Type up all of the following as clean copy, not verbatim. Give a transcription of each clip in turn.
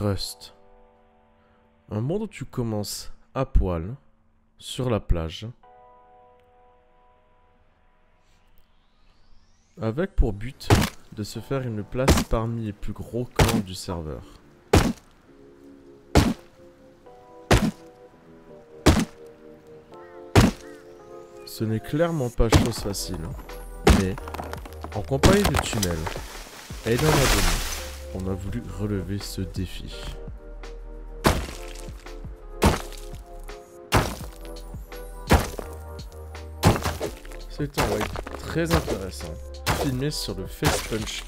Rust. Un monde où tu commences à poil, sur la plage, avec pour but de se faire une place parmi les plus gros clans du serveur. Ce n'est clairement pas chose facile, mais en compagnie de Tunnel et d'un abonné, on a voulu relever ce défi. C'est un raid très intéressant, filmé sur le Facepunch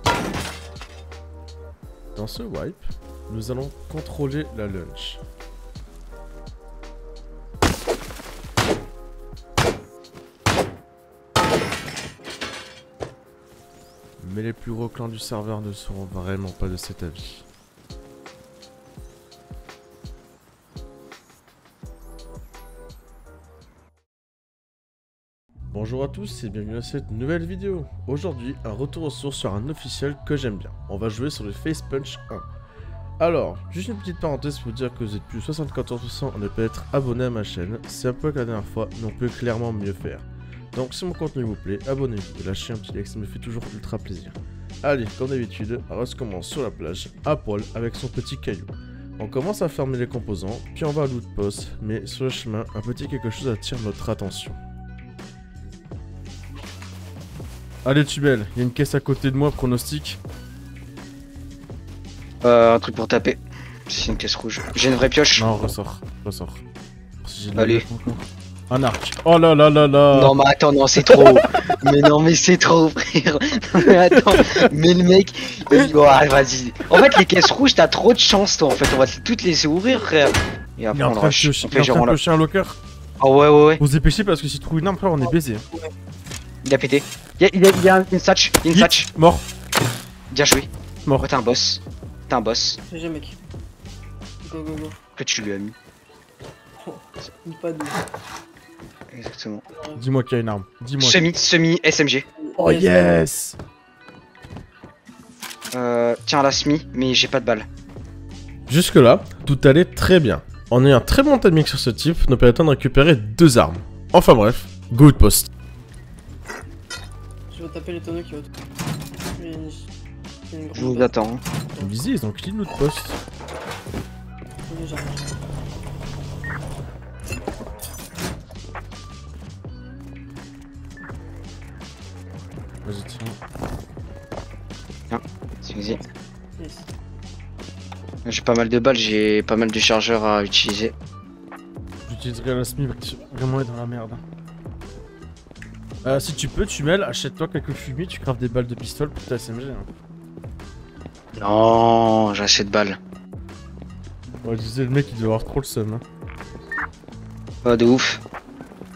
1. Dans ce wipe, nous allons contrôler la launch. Mais les plus gros clans du serveur ne seront vraiment pas de cet avis. Bonjour à tous et bienvenue à cette nouvelle vidéo. Aujourd'hui, un retour aux sources sur un officiel que j'aime bien. On va jouer sur le Facepunch 1. Alors, juste une petite parenthèse pour vous dire que vous êtes plus de 74% à ne pas être abonné à ma chaîne. C'est un peu que la dernière fois, mais on peut clairement mieux faire. Donc si mon contenu vous plaît, abonnez-vous et lâchez un petit like, ça me fait toujours ultra plaisir. Allez, comme d'habitude, Rust commence sur la plage, à poil, avec son petit caillou. On commence à fermer les composants, puis on va à l'outpost, mais sur le chemin, un petit quelque chose attire notre attention. Allez Tubel, il y a une caisse à côté de moi, pronostic. Un truc pour taper. C'est une caisse rouge. J'ai une vraie pioche. Non, ressort. Si allez. Un arc. Oh là là là là. Non mais attends, non c'est trop. Mais non mais c'est trop frère. Mais attends, mais le mec, oh, vas-y. En fait les caisses rouges t'as trop de chance toi en fait. On va toutes les ouvrir frère. Et après on rush. Il est en train de piocher un locker. Oh ouais. Vous dépêchez parce que s'il trouve une arme frère on est baisé. Il a pété. Il y a une satch. Une satch. Mort. Bien joué. Mort. Ouais, t'es un boss. T'es un boss. GG mec. Go. Que tu lui as mis. Pas de. Exactement. Dis-moi qu'il y a une arme. Dis-moi. Semi SMG. Oh yes. Tiens la semi, mais j'ai pas de balles. Jusque là, tout allait très bien. En ayant un très bon timing sur ce type, nous permettant de récupérer 2 armes. Enfin bref, go outpost. Je vais taper les tonneaux qui vont. Je vous attends. Visez, ils ont clean l'outpost. Vas-y, tiens. Tiens, excusez. Yes. J'ai pas mal de balles, j'ai pas mal de chargeurs à utiliser. J'utiliserai la SMI parce que vraiment est dans la merde. Si tu peux, Tumel, achète-toi quelques fumiers, tu craves des balles de pistolet pour ta SMG. Hein. Non, j'ai assez de balles. Ouais, je disais, le mec il doit avoir trop le seum. Hein. Oh, de ouf.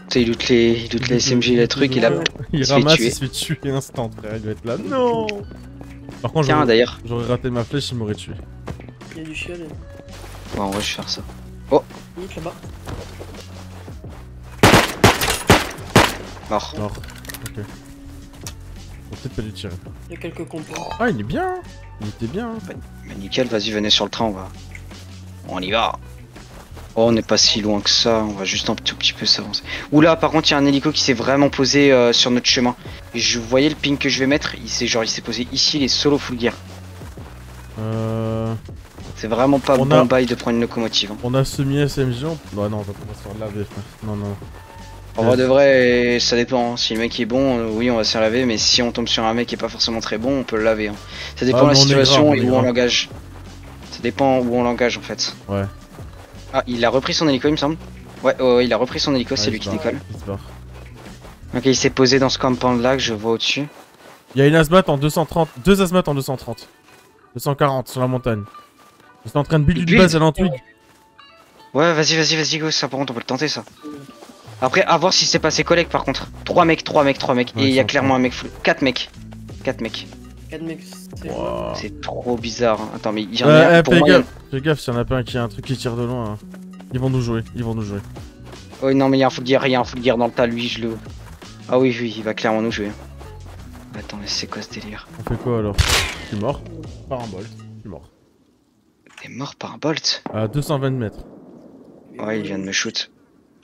Tu sais, il loot les SMG, les trucs, il a. Il ramasse, il se fait tuer instant, frère. Il doit être là. Non. Par contre, tiens, d'ailleurs. J'aurais raté ma flèche, il m'aurait tué. Il y a du chial. Ouais, en vrai, je vais faire ça. Oh, Il est là-bas. mort. Mort. Ok. Faut peut-être pas lui tirer. Il y a quelques compos. Ah, il est bien. Il était bien. Bah, nickel, vas-y, venez sur le train, on y va. Oh, on n'est pas si loin que ça, on va juste un tout petit peu s'avancer. Oula, par contre, il y a un hélico qui s'est vraiment posé sur notre chemin. Et je voyais le ping que je vais mettre, il s'est posé ici, il est solo full gear. C'est vraiment pas bon bail de prendre une locomotive. Hein. On a semi-SMG. Non, on va pas se faire laver, frère. Non. En vrai de vrai, ça dépend. Hein. Si le mec est bon, oui, on va se faire laver. Mais si on tombe sur un mec qui est pas forcément très bon, on peut le laver. Hein. Ça dépend de la situation et où on l'engage. Ça dépend où on l'engage en fait. Ouais. Ah, il a repris son hélico, il me semble. Ouais, il a repris son hélico, c'est lui qui décolle. Ok, il s'est posé dans ce compound là que je vois au-dessus. Il y a une hazmat en 230. 2 hazmat en 230. 240 sur la montagne. Ils sont en train de build une base à l'Antwig. Ouais, vas-y, go, ça par contre, on peut le tenter ça. Après, à voir si c'est passé collègue par contre. 3 mecs. Ouais, et il y a clairement un mec full. 4 mecs. 4 mecs. C'est trop bizarre. Hein. Attends, mais il y en a un pour moi. Fais gaffe, s'il y en a pas un qui a un truc qui tire de loin. Hein. Ils vont nous jouer. Oh non, mais il y a un full gear dans le tas, lui, je le. Ah oui, il va clairement nous jouer. Attends, mais c'est quoi ce délire? On fait quoi alors? Je suis mort. Par un bolt. Je suis mort. T'es mort par un bolt? À 220 mètres. Ouais, il vient de me shoot.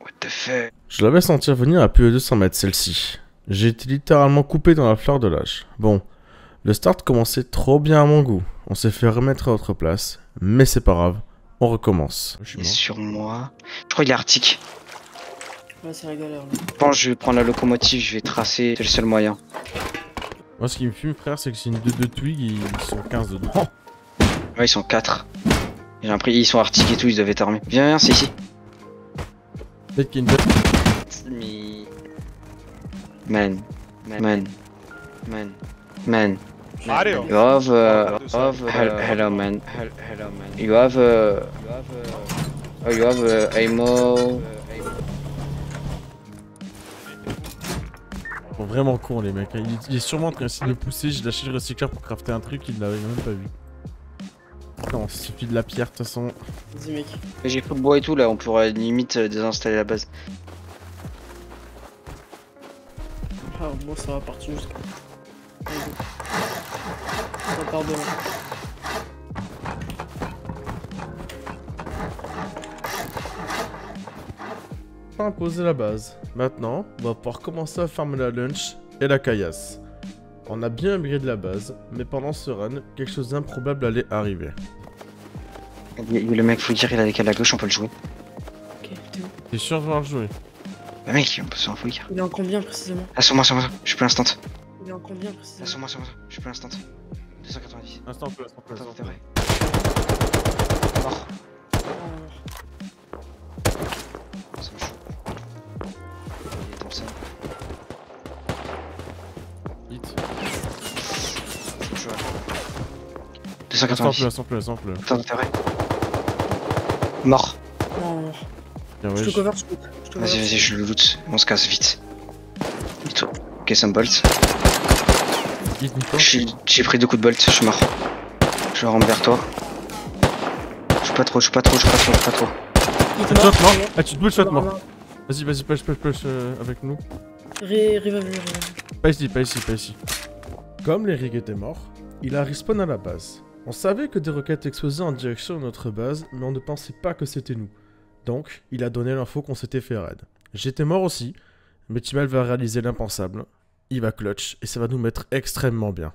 What the fuck? Je l'avais senti venir à plus de 200 mètres celle-ci. J'ai été littéralement coupé dans la fleur de l'âge. Bon, le start commençait trop bien à mon goût. On s'est fait remettre à notre place, mais c'est pas grave, on recommence. Je suis Il est mort. sur moi. Je crois qu'il est arctique. Ouais, c'est la galère là. Je pense que je vais prendre la locomotive, je vais tracer. C'est le seul moyen. Moi ce qui me fume frère c'est que c'est une 2 Twig et ils sont 15 dedans. Ouais, ils sont 4. J'ai l'impression ils sont arctiques et tout, ils doivent être armés. Viens, viens, c'est ici. Peut-être qu'il y a une Man. Mario. You have, hello man. You have, ammo. Ils sont vraiment cons les mecs. Il est sûrement en train d'essayer de me pousser, j'ai lâché le recycleur pour crafter un truc, il l'avait même pas vu. Non, il suffit de la pierre de toute façon. Vas-y, mec. J'ai pris le bois et tout là, on pourrait limite désinstaller la base. Ah, bon, ça va partir jusqu'à. Vas-y. On part de là. On va imposer la base. Maintenant, on va pouvoir commencer à farmer la lunch et la caillasse. On a bien upgrade de la base, mais pendant ce run, quelque chose d'improbable allait arriver. Le mec, faut dire, il a décalé à gauche, on peut le jouer. Ok, t'es où? T'es sûr de vouloir le jouer? Bah mec, on peut s'en fouiller. Il est en combien précisément? Ah, sur moi, je peux l'instant. Il est en combien Ah, précisément? sur moi, je peux l'instant. 290. Instant peu, instant peu. Attends, c'est vrai. Mort. Oh, Ça me chaud. Il est Thompson. Hit. Je vois. Instant 290. peu, instant peu. Attends, c'est vrai. Mort. non. Bien Je ouais. te cover, je te cover. Vas-y, vas-y, je le loot. On se casse vite. Et tout. Ok, ça me bolt. Hit Nico. J'ai pris 2 coups de bolt, je suis mort. Je rentre vers toi. Je suis pas trop. Il est Shot mort. mort. Ah tu te boules shot mort. Mort. Vas-y, push avec nous. Revive. Pas ici. Comme les rigs étaient morts, il a respawn à la base. On savait que des roquettes explosaient en direction de notre base, mais on ne pensait pas que c'était nous. Donc, il a donné l'info qu'on s'était fait raid. J'étais mort aussi, mais Timal va réaliser l'impensable. Il va clutch, et ça va nous mettre extrêmement bien.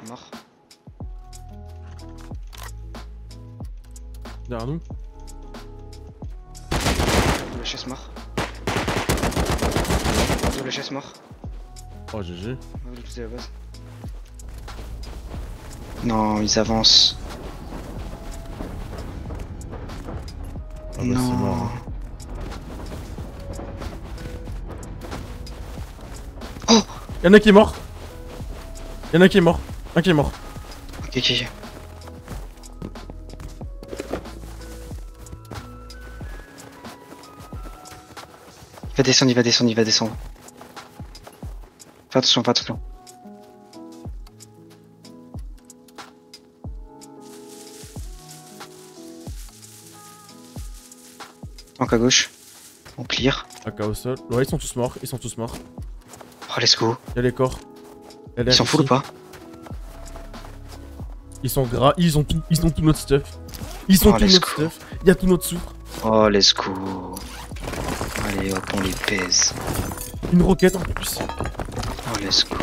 Mort. Derrière nous. Double chasse mort. Double chasse mort. Oh GG. On va pousser la base. Non, ils avancent. Ah bah non. c'est mort. Hein. Oh, Y'en a qui est mort. Un qui est mort. ok. Il va descendre. Fais attention. Donc à gauche. On clear. AK au sol. Ouais, ils sont tous morts. Oh, let's go. Y'a les corps. Ils s'en foutent ou pas? Ils sont gras, ils ont tout notre stuff. Y'a tout notre soufre. Oh, let's go. Allez, hop, on les pèse. Une roquette en plus. Oh, let's go.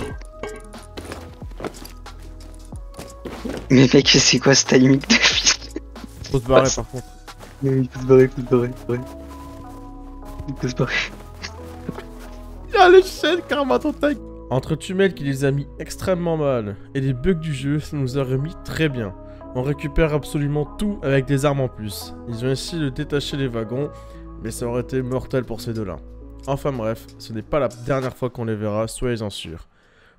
Mais mec, c'est quoi ce timing de fils? Faut se barrer par contre. Il faut se barrer. Y'a les chaînes, karma ton tag. Entre Tumel qui les a mis extrêmement mal et les bugs du jeu, ça nous a remis très bien. On récupère absolument tout avec des armes en plus. Ils ont essayé de détacher les wagons, mais ça aurait été mortel pour ces deux-là. Enfin bref, ce n'est pas la dernière fois qu'on les verra, soyez-en sûrs.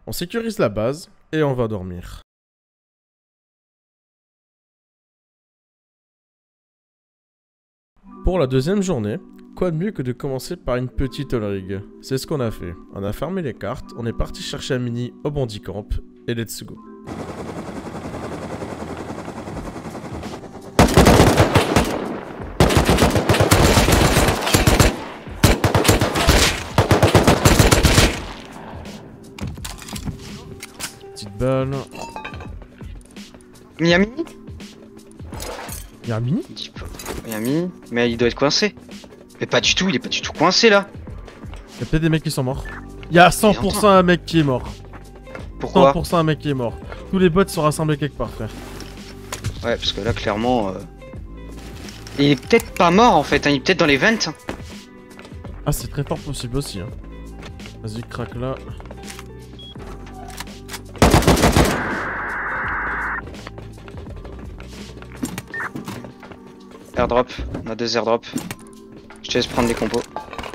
On sécurise la base et on va dormir. Pour la deuxième journée, quoi de mieux que de commencer par une petite all rig? C'est ce qu'on a fait. On a fermé les cartes, on est parti chercher un mini au Bandicamp et let's go. balles. Il y a Mini? Y'a un mini? Dis pas. Il y a Mini, mais il doit être coincé. Mais pas du tout, il est pas du tout coincé là. Y'a peut-être des mecs qui sont morts. Y'a 100% un mec qui est mort. Pourquoi? 100% un mec qui est mort. Tous les bots sont rassemblés quelque part, frère. Ouais, parce que là, clairement. Il est peut-être pas mort en fait, hein. Il est peut-être dans les ventes. Ah, c'est très fort possible aussi. Hein. Vas-y, craque là. Airdrop, on a 2 airdrops. Je te laisse prendre des compos.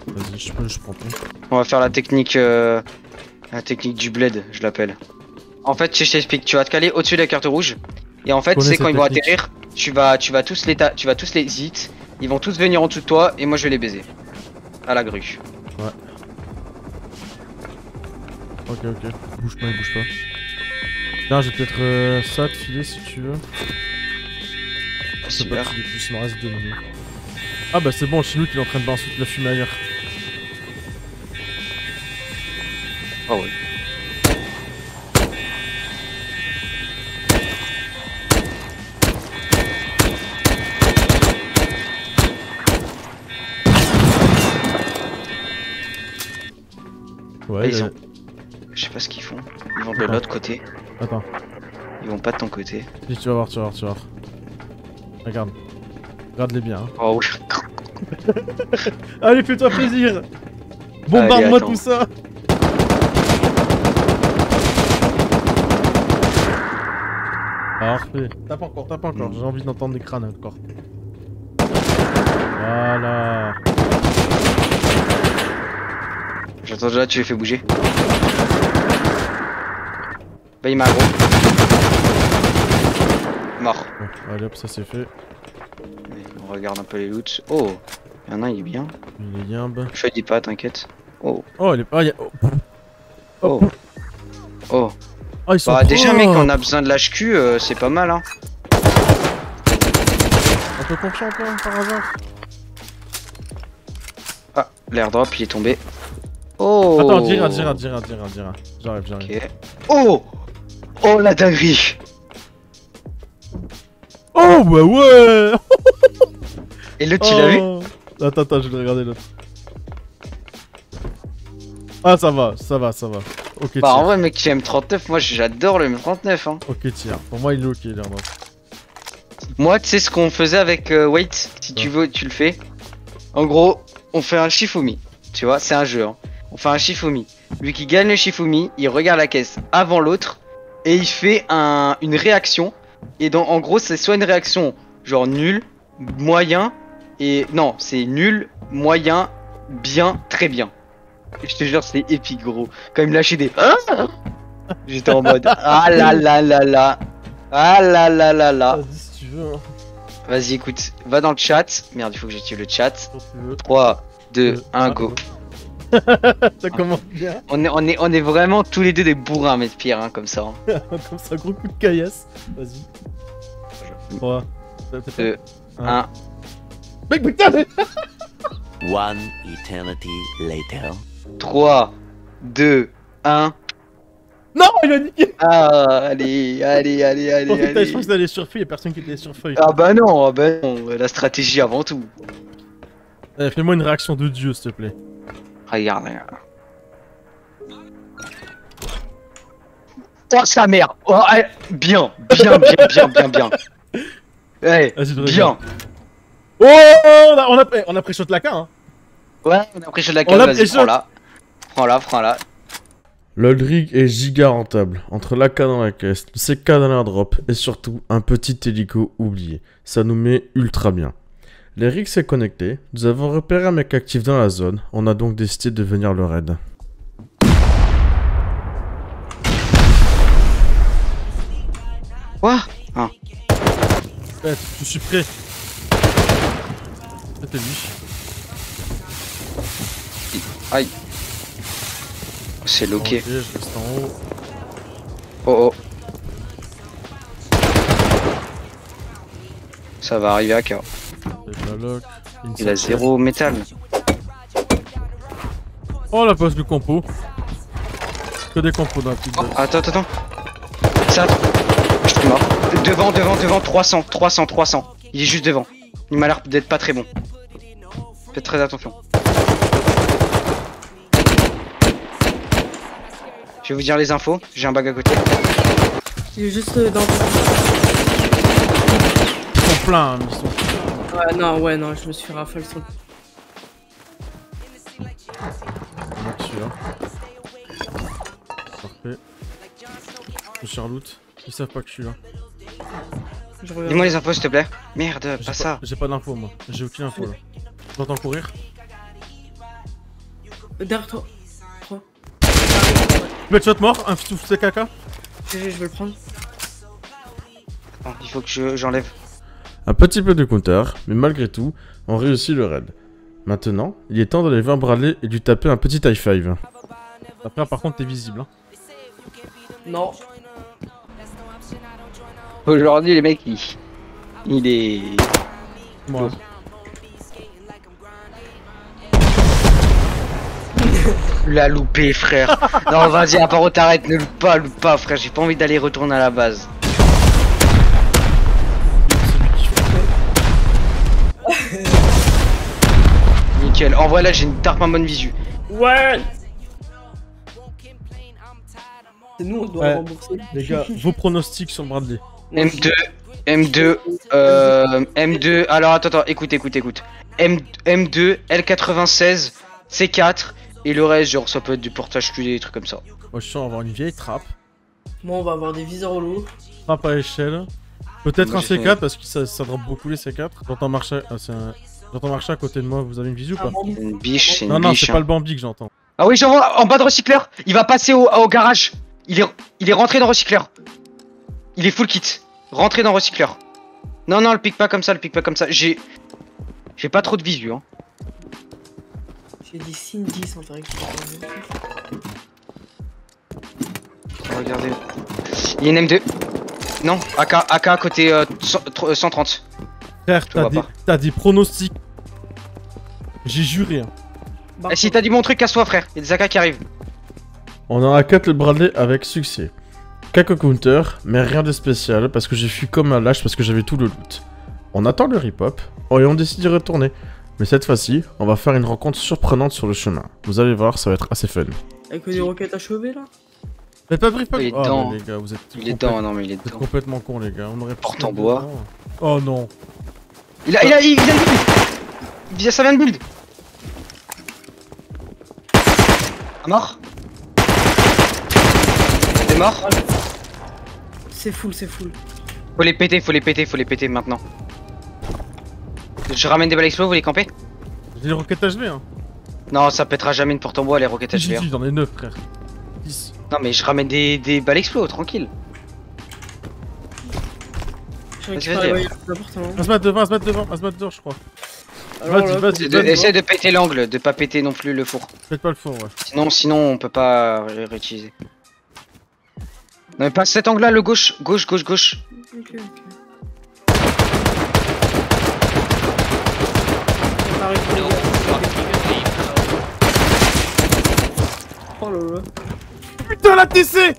Vas-y, je prends tout. On va faire la technique du bled, je l'appelle. En fait, je t'explique, tu vas te caler au-dessus de la carte rouge. Et en fait, c'est quand ils vont atterrir, tu vas tous les hit. Ils vont tous venir en dessous de toi et moi je vais les baiser. À la grue. Ouais. Ok, bouge pas. Tiens, j'ai peut-être ça te filer si tu veux. Je sais pas qu'il est plus, il m'en reste 2 minutes. Ah bah c'est bon, chez nous qu'il est en train de balancer toute la fumée ailleurs. Oh ouais. Ouais, ils ont... Je sais pas ce qu'ils font. Ils vont de l'autre côté. Attends. Ils vont pas de ton côté. Si, tu vas voir. Regarde. Regarde-les bien. Hein. Oh oui. Allez, fais-toi plaisir. Bombarde-moi tout ça. Parfait. Tape encore. J'ai envie d'entendre des crânes encore. Voilà. J'attends déjà, tu les fais bouger. Bah il m'a gros. Mort. Bon, allez hop, ça c'est fait. On regarde un peu les loots. Oh, il y en a un, il est bien. Il est yimbe. Je te dis pas, t'inquiète. Oh. Oh, il est... Oh, Oh. Oh. Oh, ils sont bah déjà propres. mec, on a besoin de l'HQ, c'est pas mal hein. Un peu confiant toi, par hasard. Ah, l'airdrop il est tombé. Oh. Attends, dira. J'arrive. Ok. Oh. Oh la dinguerie. Oh bah ouais. Et l'autre tu l'as vu? Attends, je vais regarder l'autre. Ah ça va. Ok, bah en tiens. vrai mec, tu M39, moi j'adore le M39 hein. Ok, tiens. Pour moi il est ok, l'airdrop. Moi tu sais ce qu'on faisait avec Wait, si tu veux tu le fais. En gros, on fait un Shifumi. Tu vois, c'est un jeu hein. On fait un Shifumi. Lui qui gagne le Shifumi, il regarde la caisse avant l'autre et il fait une réaction. Et donc en gros c'est soit une réaction genre nul, moyen et non c'est nul, moyen, bien, très bien. Et je te jure c'est épique gros. Quand il me lâchait des j'étais en mode ah là là là là. Ah là là là là. Vas-y si tu veux. Hein. Vas-y écoute, va dans le chat. Merde il faut que j'active le chat. Quand tu veux. 3, 2, 1 go. Ça commence bien. On est vraiment tous les deux des bourrins mais pire hein, comme ça. Hein. Comme ça, gros coup de caillasse. Vas-y. 3, 2, 1. Mec, putain mais... One eternity later. 3, 2, 1. Non, il a niqué. Ah, allez. Oh putain, je pense que d'aller sur feuille, y'a personne qui était sur feuille. Ah bah non, la stratégie avant tout. Fais-moi une réaction de dieu, s'il te plaît. Regarde. Oh sa mère. Oh, bien. Ouais, bien. Oh, on a pré-shot la K, hein. Ouais, on a pris de la carte, vas-y, prends-la. L'Oldrig est giga rentable, entre l'AK dans la caisse, le CK dans l'airdrop et surtout un petit hélico oublié. Ça nous met ultra bien. Les rigs s'est connecté, nous avons repéré un mec actif dans la zone, on a donc décidé de venir le raid. Quoi? Ah. Je suis prêt. C'était lui. Aïe. C'est loqué. Ok, je reste en haut. Oh. Ça va arriver à cœur. Il a 0 métal. Oh la passe de compo. Que des compos dans la petite boîte. Attends. ça. Je suis mort. Devant, 300. Il est juste devant. Il m'a l'air d'être pas très bon. Faites très attention. Je vais vous dire les infos. J'ai un bug à côté. Il est juste dans. Ils sont pleins, hein, ils sont... Ouais, non, je me suis rafale son. Moi, celui-là. Parfait. Je suis sur loot. Ils savent pas que je suis là. Je reviens. Dis-moi les infos s'il te plaît. Merde, pas ça. J'ai pas d'infos, moi. J'ai aucune info, là. J'entends courir. Derrière toi. Headshot mort, un souffle CKK. Je vais le prendre. Attends, il faut que j'enlève. Un petit peu de counter, mais malgré tout, on réussit le raid. Maintenant, il est temps d'aller voir Bradley et de lui taper un petit high five. Après, par contre, t'es visible. Hein. Non. Aujourd'hui, les mecs, il est. Moi. L'a loupé, frère. Non, vas-y, Aparo, t'arrêtes. Ne loupe pas, frère. J'ai pas envie d'aller retourner à la base. Nickel. En vrai, là, j'ai une tarpe en bonne visu. Ouais. C'est nous, on doit Ouais. rembourser. Les gars, vos pronostics sur Bradley. M2. Alors, attends, écoute. M2, L96, C4. Et le reste, genre, ça peut être du portage culé, des trucs comme ça. Moi, je sens avoir une vieille trappe. Moi, on va avoir des viseurs au loup. Trappe à échelle. Peut-être Moi, un j'ai C4 parce que ça drop beaucoup les C4. J'entends marcher. J'entends marcher à côté de moi. Vous avez une visu ou pas? C'est une biche, c'est une Non, biche. c'est pas le Bambi que j'entends. Ah oui, j'en vois en bas de recycleur. Il va passer au garage. Il est rentré dans recycleur. Il est full kit. Rentré dans recycleur. Non, le pique pas comme ça, J'ai pas trop de visu, hein. J'ai dit Sin 10 en direct. Regardez. Il y a une M2. Non, AK à côté 130. Frère, vois pas. t'as des pronostics. J'ai juré. Hein. Et si t'as dit mon truc, casse-toi, frère. Il y a des AK qui arrivent. On a A4 le Bradley avec succès. Quelques counters, mais rien de spécial parce que j'ai fui comme un lâche parce que j'avais tout le loot. On attend le rip-hop et on décide d'y retourner. Mais cette fois-ci, on va faire une rencontre surprenante sur le chemin. Vous allez voir, ça va être assez fun. Avec des roquettes achevées là. Mais pas brief, pas Il est Oh, dedans. mais les gars, vous êtes Il est dedans, non mais il est Vous êtes dedans. complètement con les gars. On aurait pu Porte se en mettre bois. dedans. Oh non. Il a build. Ça vient de build. À mort. T'es mort. C'est full. Faut les péter maintenant. Je ramène des balles explos, vous les campez? J'ai des roquettes HV hein. Non, ça pètera jamais une porte en bois, les roquettes HV. hein. J'en ai 9 frère. 10. Non mais je ramène des balles explos, tranquille. Je récupère les voyages de l'appartement. On va se mettre devant, je crois. Alors Vas-y, là, vas-y. Essaye de péter l'angle, de pas péter non plus le four. Faites pas le four, ouais. Sinon on peut pas réutiliser. Non mais pas cet angle là, le gauche. Ok. On arrive pour les gars. Oh là là. Putain, la TC!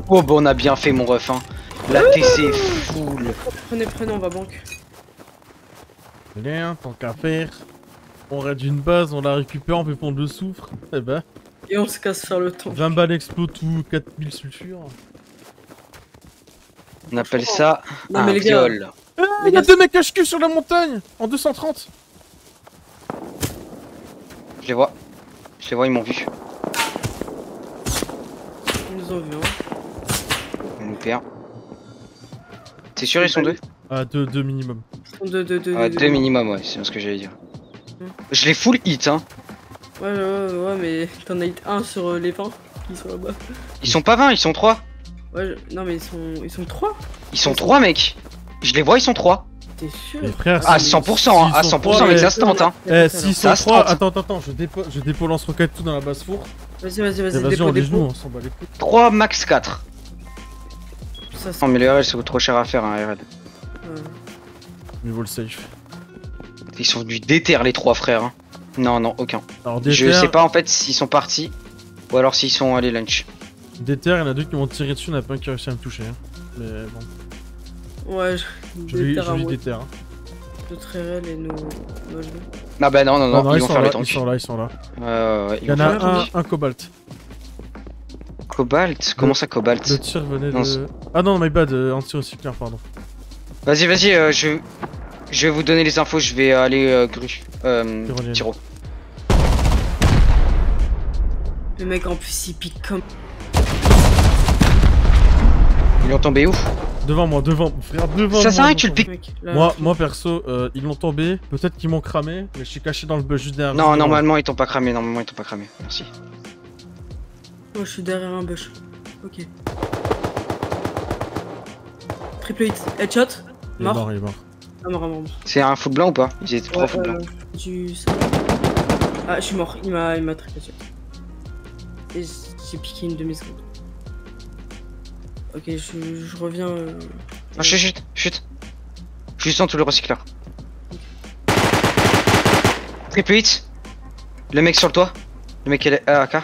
Oh bah on a bien fait mon ref hein. La TC est full. Prenez, on va banque. Rien, tant qu'à faire. On raid une base, on la récupère, on fait fondre le soufre. Eh ben, Et on se casse faire le temps. 20 balles explo tout 4000 sulfures. On appelle ça Non, un mais les gars, viol. Ah, Les il y a gars, 2 mecs HQ sur la montagne en 230. Je les vois, ils m'ont vu. ils nous ont vu hein. On nous perd. T'es sûr ils sont deux? Ah, 2 minimum. Deux minimum, ouais, c'est ce que j'allais dire. Hmm. Je les full hit hein. Ouais, mais t'en as hit un sur les 20 qui sont là-bas. Ils sont pas 20, ils sont 3. Ouais, non mais ils sont 3. Ils sont 3 mec. Je les vois, ils sont 3. T'es sûr? Les frères, À si- 100%, hein, à s'ils sont 100% trois, mec, mais- ça se tente hein. Eh, s'ils sont Ça se 3, tente. attends, je dépose lance-roquette tout dans la base four. Vas-y, Et vas-y, on les joue, dépôt. on s'en bat les couilles. 3 max 4. Ça, c'est... Non mais le RL ça coûte trop cher à faire hein RL. Mieux vaut le safe. Ils sont du déter les 3 frères hein. Non, aucun. Alors, Je sais pas en fait s'ils sont partis ou alors s'ils sont allés lunch. Déter, il y en a 2 qui m'ont tiré dessus, il n'y en a pas un qui a réussi à me toucher. Hein. Mais bon. Ouais, Je lui déterre. Hein. Notre RL et nos joueurs. Ah bah non, ils vont faire les tanks. Ils sont là. Ouais, Il y en a un cobalt. Cobalt? Comment ça, cobalt? Le tir venait Non, de... Ah non, my bad, anti-recycleur, pardon. Vas-y, je vais vous donner les infos, je vais aller grue. Tiro. Le mec en plus il pique comme... Ils l'ont tombé où? Devant moi, frère, devant Ça moi. sert à rien que tu le piques. Mec, là, Moi perso, ils l'ont tombé, peut-être qu'ils m'ont cramé, mais je suis caché dans le bush juste derrière. Non, normalement ils t'ont pas cramé, merci. moi je suis derrière un bush. Ok. Triple hit, headshot. Il est mort, il est mort. Ah, mort. C'est un full blanc ou pas? Ils étaient trois full blancs. Ah, je suis mort, il m'a triple shot. Et j'ai piqué une demi-seconde. Ok, je reviens. Ah, chut. Je suis sans tout le recycleur. Triple hit. Le mec sur le toit. Le mec est AK.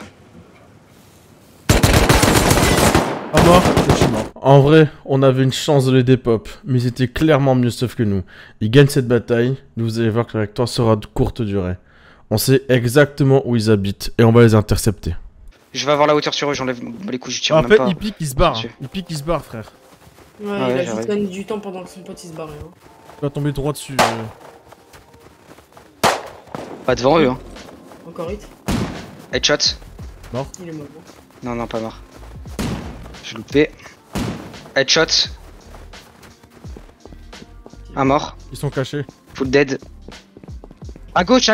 Ah mort, je suis mort. En vrai, on avait une chance de les dépop, mais ils étaient clairement mieux stuff que nous. Ils gagnent cette bataille, vous allez voir que la victoire sera de courte durée. On sait exactement où ils habitent, et on va les intercepter. Je vais avoir la hauteur sur eux, j'enlève les coups, je tire En même fait, pas. il pique, il se barre. Il pique, il se barre, frère. Ouais, Ah ouais, il a j'arrive. juste gagné du temps pendant que son pote il se barrait. Hein. Il va tomber droit dessus. Pas devant eux, hein. Encore hit. Headshot. Il est mort. Non, pas mort. J'ai loupé. Headshot. Un mort. Ils sont cachés. Full dead. À gauche,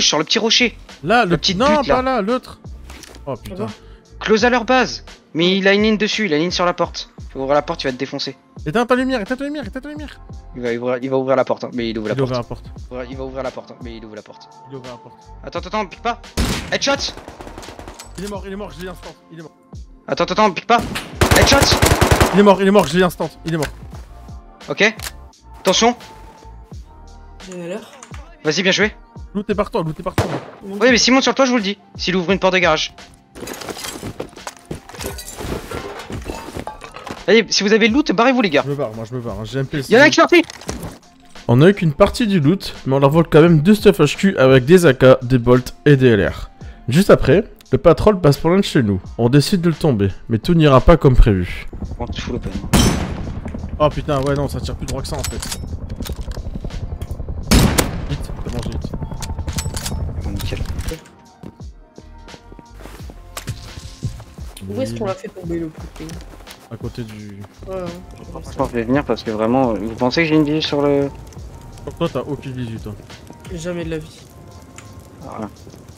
sur le petit rocher. Là, le petite Non, butte, là. pas là, l'autre. Oh putain. Close à leur base. Mais il a une ligne dessus, il a une ligne sur la porte. Tu vas ouvrir la porte, tu vas te défoncer. Éteins ta lumière, éteins ta lumière. Il va ouvrir la porte, hein, mais il ouvre la Il ouvre porte. la porte. Il va ouvrir la porte, hein, mais il ouvre la porte. Il ouvre la porte. Attends, pique pas. Headshot. Il est mort, je l'ai instant. Il est mort. Attends, pique pas. Headshot. Il est mort, je l'ai instant. Il est mort. Ok. Attention. J'ai l'heure. Vas-y, bien joué. Loot est partout. Oui, mais s'il monte sur toi, je vous le dis. S'il ouvre une porte de garage. Allez, si vous avez le loot, barrez-vous les gars. Je me barre, hein. J'ai MP. Y'en a un qui est parti. On a eu qu'une partie du loot, mais on leur vole quand même 2 stuff HQ avec des AK, des bolts et des LR. Juste après, le patrol passe pour l'un de chez nous. On décide de le tomber, mais tout n'ira pas comme prévu. On te fout le peine. Oh putain, ouais non, ça tire plus droit que ça en fait. Vite, t'as mangé vite. Bon, nickel. Où est-ce qu'on l'a fait tomber le poupée? À côté du... Ouais, hein. Franchement, je vais venir parce que vraiment, vous pensez que j'ai une vie sur le... Pour toi, t'as aucune visu, toi. Jamais de la vie. Voilà.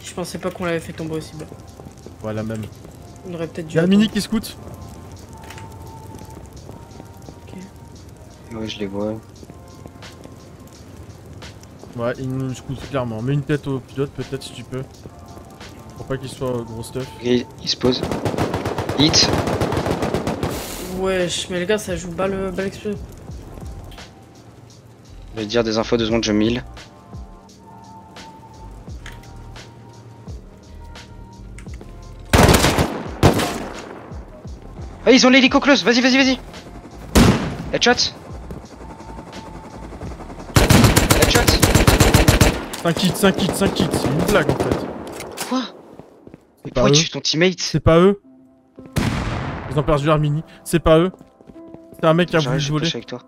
Je pensais pas qu'on l'avait fait tomber aussi bas. Ouais, la même. On aurait peut-être dû. Y'a un attendre. mini qui scoute. Ouais, je les vois. Ouais, il nous scoute clairement. Mets une tête au pilote, peut-être si tu peux. Pour pas qu'il soit gros stuff. Il se pose. Hit. Wesh, mais les gars, ça joue balle explosive. Je vais dire des infos 2 secondes, je mille. Ah, ils ont l'hélico close, vas-y. Headshot. Headshot. 5 hits, c'est une blague en fait. Quoi? Mais pas pourquoi eux. tu tues ton teammate? C'est pas eux. Ils ont perdu leur mini. C'est pas eux. C'est un mec qui a voulu J'arrive, je voler. push avec toi.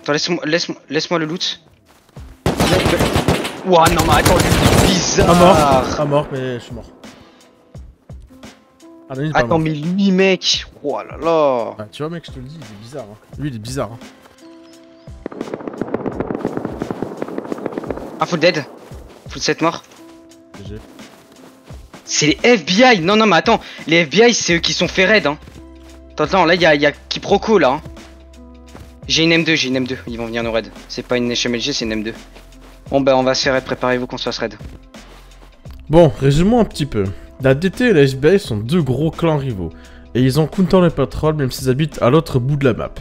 Attends, laisse-moi le loot. Ouah, non, mais attends, lui, bizarre. À mort, mais je suis mort. Ah, non, il est pas Attends, mort. mais lui, mec. Oh là là. Ah, tu vois, mec, je te le dis, il est bizarre. Hein. Lui, il est bizarre. Hein. Ah, full dead. Full 7 mort. GG. C'est les FBI. Non, mais attends. Les FBI, c'est eux qui sont fait raid. Hein. Attends, là, il y a quiproquo, là. Hein. J'ai une M2. Ils vont venir nous raid. C'est pas une HMLG, c'est une M2. Bon, bah, on va se faire raid. Préparez-vous qu'on se fasse raid. Bon, résumons un petit peu. La DT et la FBI sont 2 gros clans rivaux. Et ils ont Counter le Patrol, même s'ils habitent à l'autre bout de la map.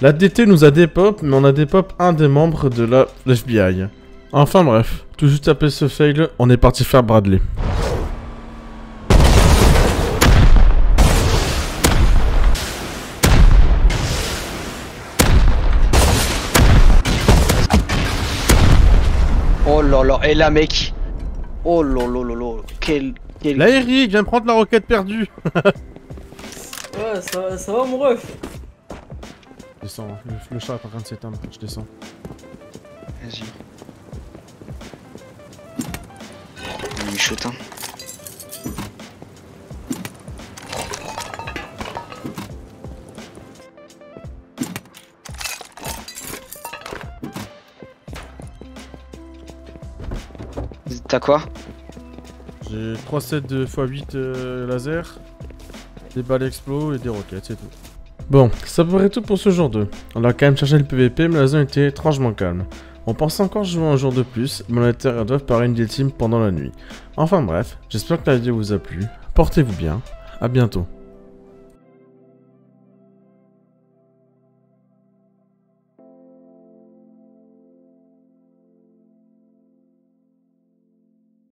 La DT nous a dépop, mais on a dépop un des membres de la FBI. Enfin bref, tout juste après ce fail, on est parti faire Bradley. Oh là là, et là mec. Oh là là là là, quel... Là Eric, viens prendre la roquette perdue. Ouais, ça va mon ref. Je descends, le chat est en train de s'éteindre, je descends. Vas-y. Michotin. T'as quoi? J'ai 3 sets de x8 laser, des balles explos et des roquettes, c'est tout. Bon, ça pourrait être tout pour ce jour 2. On a quand même cherché le PVP, mais la zone était étrangement calme. On pensait encore jouer un jour de plus, mais on était à par une des teams pendant la nuit. Enfin bref, j'espère que la vidéo vous a plu. Portez-vous bien, à bientôt.